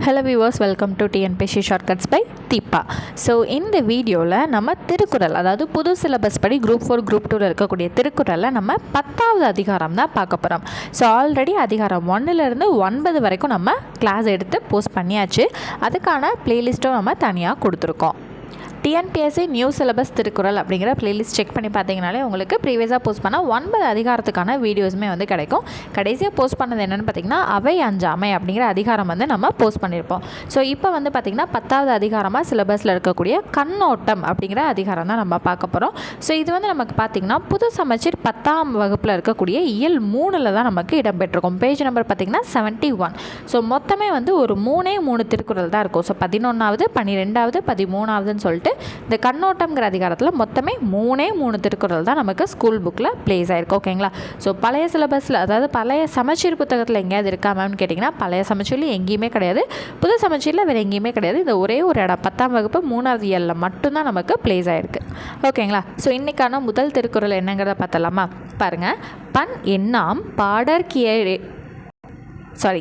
Hello viewers, welcome to TNPSC shortcuts by Deepa. So இந்த வீடியோவில் நம்ம திருக்குறள், அதாவது புது சிலபஸ் படி குரூப் 4 குரூப் 2ல் இருக்கக்கூடிய திருக்குறளில் நம்ம 10வது அதிகாரம் தான் பார்க்க போகிறோம். ஸோ ஆல்ரெடி அதிகாரம் 1லேருந்து 9 வரைக்கும் நம்ம கிளாஸ் எடுத்து போஸ்ட் பண்ணியாச்சு. அதுக்கான பிளேலிஸ்ட்டும் நம்ம தனியாக கொடுத்துருக்கோம். டிஎன்பிஎஸ்சி நியூ சிலபஸ் திருக்குறள் அப்படிங்கிற பிளேலிஸ்ட் செக் பண்ணி பார்த்தீங்கனாலே உங்களுக்கு ப்ரீவியஸாக போஸ்ட் பண்ண 9 அதிகாரத்துக்கான வீடியோஸுமே வந்து கிடைக்கும். கடைசியாக போஸ்ட் பண்ணது என்னென்னு பார்த்தீங்கன்னா அவை அஞ்சாமை அப்படிங்கிற அதிகாரம் வந்து நம்ம போஸ்ட் பண்ணியிருப்போம். ஸோ இப்போ வந்து பார்த்திங்கன்னா 10வது அதிகாரமாக சிலபஸில் இருக்கக்கூடிய கண்ணோட்டம் அப்படிங்கிற அதிகாரம் தான் நம்ம பார்க்க போகிறோம். ஸோ இது வந்து நமக்கு பார்த்திங்கன்னா புது சமச்சீர் 10ஆம் வகுப்பில் இருக்கக்கூடிய இயல் 3ல் தான் நமக்கு இடம்பெற்றிருக்கும். பேஜ் நம்பர் பார்த்திங்கன்னா 71. ஸோ மொத்தமே வந்து ஒரு 3 திருக்குறள் தான் இருக்கும். ஸோ 11வது 12வது 13வதுன்னு சொல்லிட்டு இந்த கண்ணோட்டம்ங்கிற அதிகாரத்தில் மொத்தமே 3 திருக்குறள் தான் நமக்கு ஸ்கூல் புக்கில் பிளேஸ் ஆகிருக்கு. ஓகேங்களா? ஸோ பழைய சிலபஸில், அதாவது பழைய சமச்சீர் புத்தகத்தில் எங்கேயாவது இருக்கா மேம்னு கேட்டிங்கன்னா பழைய சமச்சீரில் எங்கேயுமே கிடையாது. புது சமச்சீரில் வேறு எங்கேயுமே கிடையாது. இந்த ஒரே ஒரு இடம் 10ஆம் வகுப்பு 3வது இயலில் மட்டும்தான் நமக்கு பிளேஸ் ஆகிருக்கு. ஓகேங்களா? ஸோ இன்றைக்கான முதல் திருக்குறள் என்னங்கிறத பார்த்தலாமா? பாருங்கள். பண் எண்ணாம் பாடற்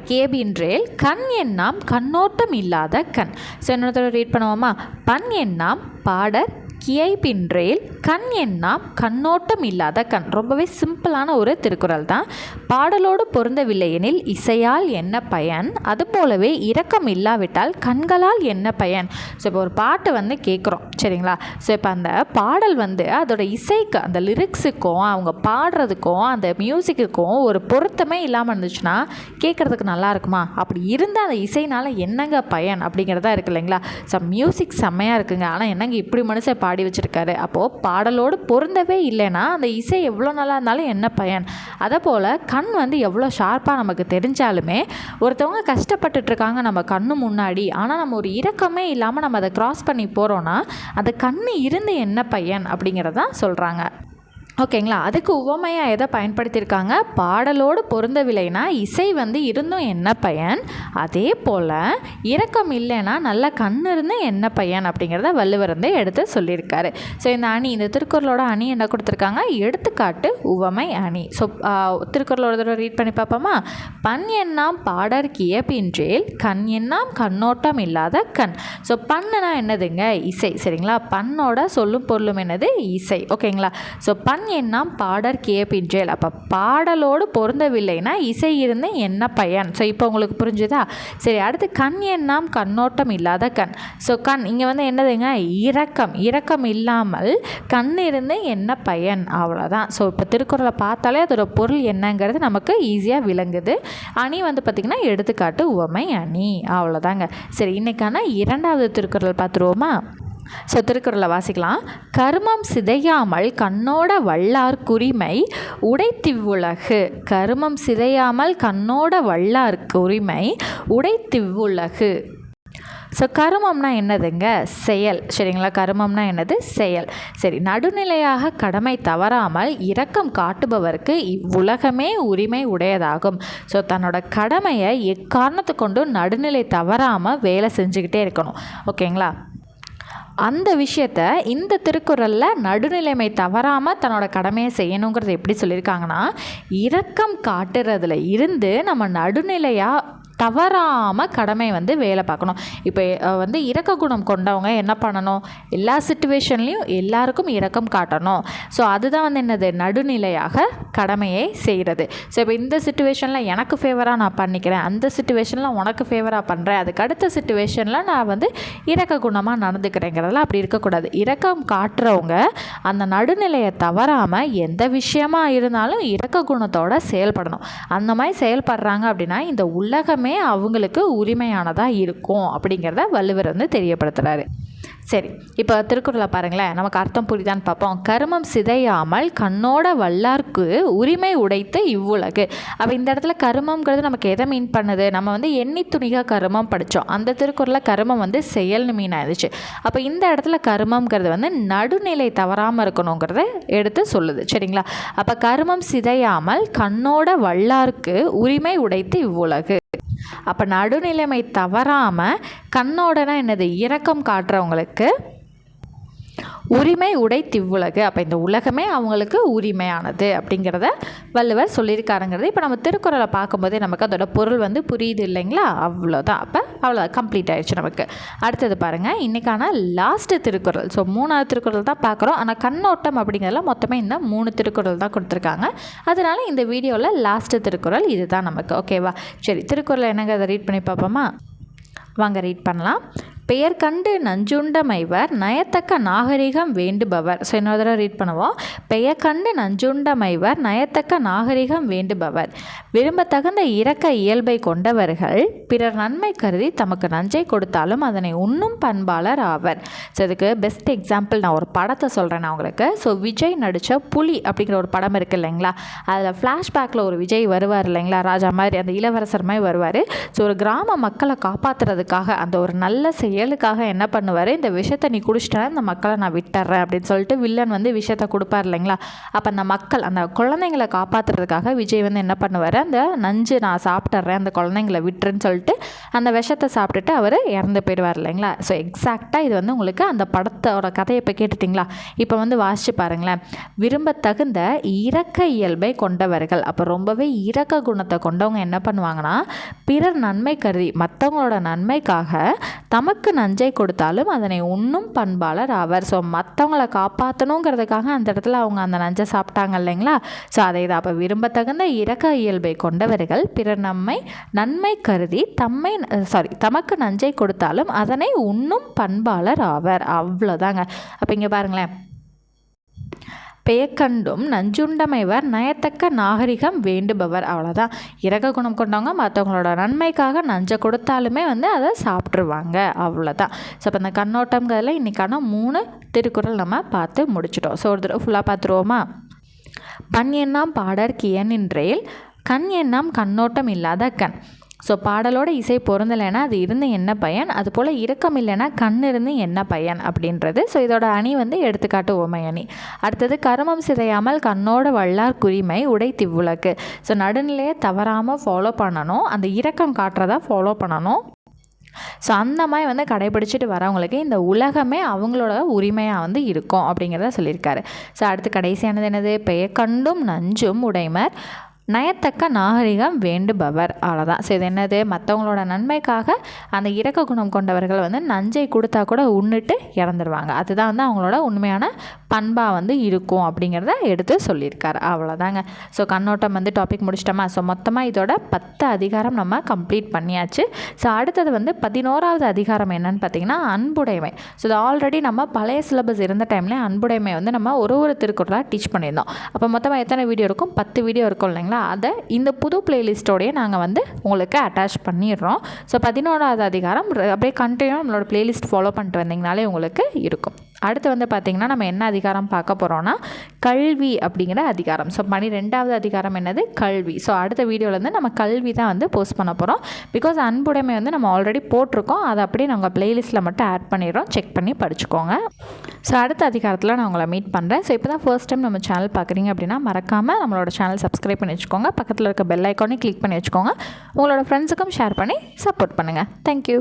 கேபின்றேல் கண் எண்ணாம் கண்ணோட்டம் இல்லாத கண். ஸோ என்னோட ரீட் பண்ணுவோமா? பண் எண்ணாம் பாடற் கியைபின்றேல் கண் எண்ணாம் கண்ணோட்டம் இல்லாத கண். ரொம்பவே சிம்பிளான ஒரு திருக்குறள் தான். பாடலோடு பொருந்தவில்லை எனில் இசையால் என்ன பயன், அதுபோலவே இரக்கம் இல்லாவிட்டால் கண்களால் என்ன பயன். ஸோ இப்போ ஒரு பாட்டு வந்து கேட்குறோம், சரிங்களா? ஸோ இப்போ அந்த பாடல் வந்து அதோட இசைக்கு, அந்த லிரிக்ஸுக்கும் அவங்க பாடுறதுக்கும் அந்த மியூசிக்குக்கும் ஒரு பொருத்தமே இல்லாமல் இருந்துச்சுன்னா கேட்குறதுக்கு நல்லா இருக்குமா? அப்படி இருந்தால் அந்த இசைனால் என்னங்க பயன் அப்படிங்கிறதா இருக்குது இல்லைங்களா? ஸோ மியூசிக் செம்மையாக இருக்குங்க, ஆனால் என்னங்க இப்படி மனுஷன் பாடி வச்சுருக்காரு. அப்போது பாடலோடு பொருந்தவே இல்லைன்னா அந்த இசை எவ்வளோ நல்லா இருந்தாலும் என்ன பயன்? அதை போல் கண் வந்து எவ்வளோ ஷார்ப்பாக நமக்கு தெரிஞ்சாலுமே ஒருத்தவங்க கஷ்டப்பட்டுட்ருக்காங்க நம்ம கண்ணு முன்னாடி, ஆனால் நம்ம ஒரு இரக்கமே இல்லாமல் நம்ம அதை க்ராஸ் பண்ணி போகிறோன்னா அந்த கண் இருந்து என்ன பயன் அப்படிங்கிறதான் சொல்கிறாங்க. ஓகேங்களா? அதுக்கு உவமையாக எதை பயன்படுத்தியிருக்காங்க? பாடலோடு பொருந்தவில்லைனா இசை வந்து இருந்தும் என்ன பயன், அதே போல் இரக்கம் இல்லைன்னா நல்ல கண் இருந்து என்ன பயன் அப்படிங்கிறத வள்ளுவர் வந்து எடுத்து சொல்லியிருக்காரு. ஸோ இந்த அணி, இந்த திருக்குறளோட அணி என்ன கொடுத்துருக்காங்க? எடுத்துக்காட்டு உவமை அணி. ஸோ திருக்குறளோட ரீட் பண்ணி பார்ப்போமா? பண் எண்ணாம் பாடற் கியபின்றேல் கண் எண்ணாம் கண்ணோட்டம் இல்லாத கண். ஸோ பண்ணுனா என்னதுங்க? இசை, சரிங்களா? பண்ணோட சொல்லும் பொருளும் என்னது? இசை. ஓகேங்களா? ஸோ பண் எண்ணாம் பாடற் கியபின்றேல், அப்போ பாடலோடு பொருந்தவில்லைனா இசை இருந்து என்ன பயன்? ஸோ இப்போ உங்களுக்கு புரிஞ்சுதா? சரி, அடுத்து கண் எண்ணாம் கண்ணோட்டம் இல்லாத கண். ஸோ கண் இங்கே வந்து என்னதுங்க? இரக்கம் இல்லாமல் கண் இருந்து என்ன பயன், அவ்வளோதான். ஸோ இப்போ திருக்குறளை பார்த்தாலே அதோட பொருள் என்னங்கிறது நமக்கு ஈஸியாக விளங்குது. அணி வந்து பார்த்திங்கன்னா எடுத்துக்காட்டு உவமை அணி, அவ்வளோதாங்க. சரி, இன்றைக்கான 2வது திருக்குறள் பார்த்துருவோமா? ஸோ திருக்குறளை வாசிக்கலாம். கருமம் சிதையாமல் கண்ணோட வல்லார்க்குரிமை உடைத்திவ்வுலகு. கருமம் சிதையாமல் கண்ணோட வல்லார்க்குரிமை உடைத்திவ்வுலகு. ஸோ கருமம்னா என்னதுங்க? செயல், சரிங்களா? கருமம்னா என்னது? செயல். சரி, நடுநிலையாக கடமை தவறாமல் இரக்கம் காட்டுபவருக்கு இவ்வுலகமே உரிமை உடையதாகும். ஸோ தன்னோட கடமையை எக்காரணத்தை கொண்டும் நடுநிலை தவறாமல் வேலை செஞ்சுக்கிட்டே இருக்கணும். ஓகேங்களா? அந்த விஷயத்தை இந்த திருக்குறளில் நடுநிலைமை தவறாமல் தன்னோட கடமையை செய்யணுங்கிறது எப்படி சொல்லியிருக்காங்கன்னா, இரக்கம் காட்டுறதுல இருந்து நம்ம நடுநிலையாக தவறாமல் கடமை வந்து வேலை பார்க்கணும். இப்போ வந்து இரக்க குணம் கொண்டவங்க என்ன பண்ணணும்? எல்லா சிச்சுவேஷன்லேயும் எல்லாருக்கும் இரக்கம் காட்டணும். ஸோ அதுதான் வந்து என்னது? நடுநிலையாக கடமையை செய்கிறது. ஸோ இப்போ இந்த சிச்சுவேஷனில் எனக்கு ஃபேவராக நான் பண்ணிக்கிறேன், அந்த சிச்சுவேஷனில் உனக்கு ஃபேவராக பண்ணுறேன், அதுக்கு அடுத்த சிச்சுவேஷனில் நான் வந்து இரக்க குணமாக நடந்துக்கிறேங்கிறதெல்லாம் அப்படி இருக்கக்கூடாது. இரக்கம் காட்டுறவங்க அந்த நடுநிலையை தவறாமல் எந்த விஷயமா இருந்தாலும் இரக்க குணத்தோடு செயல்படணும். அந்த மாதிரி செயல்படுறாங்க அப்படின்னா இந்த உலகமே அவங்களுக்கு உரிமையானதாக இருக்கும் அப்படிங்கிறத வள்ளுவர் வந்து தெரியப்படுத்துகிறாரு. சரி, இப்போ திருக்குறளை பாருங்களேன், நமக்கு அர்த்தம் புரியுதான்னு பார்ப்போம். கருமம் சிதையாமல் கண்ணோட வல்லார்க்கு உரிமை உடைத்து இவ்வுலகு. அப்போ இந்த இடத்துல கருமம்ங்கிறது நமக்கு எதை மீன் பண்ணுது? நம்ம வந்து எண்ணி துணிக கருமம் படித்தோம். அந்த திருக்குறளில் கருமம் வந்து செயல்னு மீன் ஆயிடுச்சு. அப்போ இந்த இடத்துல கருமம்ங்கிறது வந்து நடுநிலை தவறாமல் இருக்கணுங்கிறத எடுத்து சொல்லுது, சரிங்களா? அப்போ கருமம் சிதையாமல் கண்ணோட வல்லார்க்கு உரிமை உடைத்து இவ்வுலகு. அப்போ நடுநிலைமை தவறாமல் கண்ணோடனா என்னது? இரக்கம் காட்டுறவங்களுக்கு உரிமை உடைத்திவ்வுலகு. அப்போ இந்த உலகமே அவங்களுக்கு உரிமையானது அப்படிங்கிறத வள்ளுவர் சொல்லியிருக்காருங்கிறது இப்போ நம்ம திருக்குறளை பார்க்கும்போதே நமக்கு அதோட பொருள் வந்து புரியுது இல்லைங்களா? அவ்வளோதான். அப்போ அவ்வளோ கம்ப்ளீட் ஆயிடுச்சு நமக்கு. அடுத்தது பாருங்கள், இன்றைக்கான லாஸ்ட்டு திருக்குறள். ஸோ 3வது திருக்குறள் தான் பார்க்குறோம். ஆனால் கண்ணோட்டம் அப்படிங்கிறதுல மொத்தமே இந்த 3 திருக்குறள் தான் கொடுத்துருக்காங்க. அதனால் இந்த வீடியோவில் லாஸ்ட்டு திருக்குறள் இது தான் நமக்கு. ஓகேவா? சரி, திருக்குறள் என்னங்க அதை ரீட் பண்ணி பார்ப்போமா? வாங்க ரீட் பண்ணலாம். பெயர் கண்டு நஞ்சுண்டமைவர் நயத்தக்க நாகரிகம் வேண்டுபவர். ஸோ இன்னொரு தடவை ரீட் பண்ணுவோம். பெயர் கண்டு நஞ்சுண்டமைவர் நயத்தக்க நாகரிகம் வேண்டுபவர். விரும்பத்தகுந்த இரக்க இயல்பை கொண்டவர்கள் பிறர் நன்மை கருதி தமக்கு நஞ்சை கொடுத்தாலும் அதனை உண்ணும் பண்பாளர் ஆவர். ஸோ இதுக்கு பெஸ்ட் எக்ஸாம்பிள் நான் ஒரு படத்தை சொல்கிறேன் நான் உங்களுக்கு. ஸோ விஜய் நடித்த புலி அப்படிங்கிற ஒரு படம் இருக்குது இல்லைங்களா? அதில் ஃப்ளாஷ்பேக்கில் ஒரு விஜய் வருவார் இல்லைங்களா? ராஜா மாதிரி, அந்த இளவரசர் மாதிரி வருவார். ஸோ ஒரு கிராம மக்களை காப்பாற்றுறதுக்காக, அந்த ஒரு நல்ல செயலுக்காக என்ன பண்ணுவார், இந்த விஷத்தை நீ குடிச்சிட்டேன்னா இந்த மக்களை நான் விட்டுறேன் அப்படின்னு சொல்லிட்டு வில்லன் வந்து விஷத்தை கொடுப்பார் இல்லைங்களா? அப்போ அந்த மக்கள், அந்த குழந்தைங்களை காப்பாற்றுறதுக்காக விஜய் வந்து என்ன பண்ணுவார், அந்த நஞ்சு நான் சாப்பிட்றேன், அந்த குழந்தைங்களை விட்டுருன்னு சொல்லிட்டு அந்த விஷத்தை சாப்பிட்டுட்டு அவர் இறந்து போயிடுவார் இல்லைங்களா? ஸோ எக்ஸாக்டாக இது வந்து உங்களுக்கு அந்த படத்தோட கதையை இப்போ கேட்டுட்டிங்களா? இப்போ வந்து வாசித்து பாருங்களேன். விரும்பத்தகுந்த இரக்க இயல்பை கொண்டவர்கள், அப்போ ரொம்பவே இரக்க குணத்தை கொண்டவங்க என்ன பண்ணுவாங்கன்னா, பிறர் நன்மை கருதி, மற்றவங்களோட நன்மைக்காக தமக்கு நஞ்சை கொடுத்தாலும் அதனை உண்ணும் பண்பாளர் ஆவர். ஸோ மற்றவங்களை காப்பாற்றணுங்கிறதுக்காக அந்த இடத்துல அவங்க அந்த நஞ்சை சாப்பிட்டாங்க இல்லைங்களா? ஸோ அதை தான் அப்போ விரும்பத்தகுந்த இரக்க இயல்பை கொண்டவர்கள் பிறர் நன்மை கருதி தமக்கு நஞ்சை கொடுத்தாலும் அதனை உண்ணும் பண்பாளர் ஆவர். அவ்வளோதாங்க. அப்போ இங்கே பாருங்களேன், பெயக்கண்டும் நஞ்சுண்டமைவர் நயத்தக்க நாகரிகம் வேண்டுபவர். அவ்வளோதான். இரக்க குணம் கொண்டவங்க மற்றவங்களோட நன்மைக்காக நஞ்சை கொடுத்தாலுமே வந்து அதை சாப்பிட்ருவாங்க. அவ்வளோதான். ஸோ இப்போ இந்த கண்ணோட்டம்ங்கிறதுல இன்றைக்கான 3 திருக்குறள் நம்ம பார்த்து முடிச்சிட்டோம். ஸோ ஒரு தடவை ஃபுல்லாக பார்த்துருவோமா? பண் எண்ணாம் பாடற் கியனின்றேல் கண் எண்ணாம் கண்ணோட்டம் இல்லாத கண். ஸோ பாடலோட இசை பொருந்தலைன்னா அது இருந்து என்ன பயன், அதுபோல் இரக்கம் இல்லைன்னா கண் இருந்து என்ன பயன் அப்படின்றது. ஸோ இதோட அணி வந்து எடுத்துக்காட்டு உவமை அணி. அடுத்தது கருமம் சிதையாமல் கண்ணோட வல்லார் குறிமை உடை திவ்வுலக்கு. ஸோ நடுநிலையை தவறாமல் ஃபாலோ பண்ணணும், அந்த இரக்கம் காட்டுறதா ஃபாலோ பண்ணணும். ஸோ அந்த மாதிரி வந்து கடைபிடிச்சிட்டு வரவங்களுக்கு இந்த உலகமே அவங்களோட உரிமையாக வந்து இருக்கும் அப்படிங்கிறத சொல்லியிருக்காரு. ஸோ அடுத்து கடைசியானது என்னது? பெயர் கண்டும் நஞ்சும் உடைமர் நயத்தக்க நாகரிகம் வேண்டுபவர். அவ்வளோதான். ஸோ இது என்னது? மற்றவங்களோட நன்மைக்காக அந்த இரக்க குணம் கொண்டவர்கள் வந்து நஞ்சை கொடுத்தா கூட உண்ணுட்டு இறந்துடுவாங்க. அதுதான் வந்து அவங்களோட உண்மையான பண்பாக வந்து இருக்கும் அப்படிங்கிறத எடுத்து சொல்லியிருக்காரு. அவ்வளோதாங்க. ஸோ கண்ணோட்டம் வந்து டாபிக் முடிச்சிட்டோமா? ஸோ மொத்தமாக இதோட 10 அதிகாரம் நம்ம கம்ப்ளீட் பண்ணியாச்சு. ஸோ அடுத்தது வந்து 11வது அதிகாரம் என்னன்னு பார்த்தீங்கன்னா அன்புடைமை. ஸோ இது ஆல்ரெடி நம்ம பழைய சிலபஸ் இருந்த டைம்லேயே அன்புடைமை வந்து நம்ம ஒரு திருக்குறளாக டீச் பண்ணியிருந்தோம். அப்போ மொத்தமாக எத்தனை வீடியோ இருக்கும்? 10 வீடியோ இருக்கும் இல்லைங்களா? அதை இந்த புது பிளேலிஸ்ட்டோடையே நாங்கள் வந்து உங்களுக்கு அட்டாச் பண்ணிடுறோம். ஸோ 11வது அதிகாரம் அப்படியே கண்டினியூ நம்மளோட பிளேலிஸ்ட் ஃபாலோ பண்ணிட்டு வந்தீங்கனாலே உங்களுக்கு இருக்கும். அடுத்து வந்து பார்த்திங்கன்னா நம்ம என்ன அதிகாரம் பார்க்க போகிறோன்னா கல்வி அப்படிங்கிற அதிகாரம். ஸோ 12வது அதிகாரம் என்னது? கல்வி. ஸோ அடுத்த வீடியோலேருந்து நம்ம கல்வி தான் வந்து போஸ்ட் பண்ண போகிறோம். பிகாஸ் அன்புடைமை வந்து நம்ம ஆல்ரெடி போட்டிருக்கோம், அதை அப்படியே நாங்கள் ப்ளேலிஸ்ட்டில் மட்டும் ஆட் பண்ணிடுறோம், செக் பண்ணி படிச்சுக்கோங்க. ஸோ அடுத்த அதிகாரத்தில் நான் உங்களை மீட் பண்ணுறேன். ஸோ இப்போ தான் ஃபர்ஸ்ட் டைம் நம்ம சேனல் பார்க்குறீங்க அப்படின்னா மறக்காமல் நம்மளோட சேனல் சப்ஸ்கிரைப் பண்ணி வச்சுக்கோங்க, பக்கத்தில் இருக்க பெல் ஐக்கானே கிளிக் பண்ணி வச்சுக்கோங்க, உங்களோட ஃப்ரெண்ட்ஸுக்கும் ஷேர் பண்ணி சப்போர்ட் பண்ணுங்கள். தேங்க்யூ.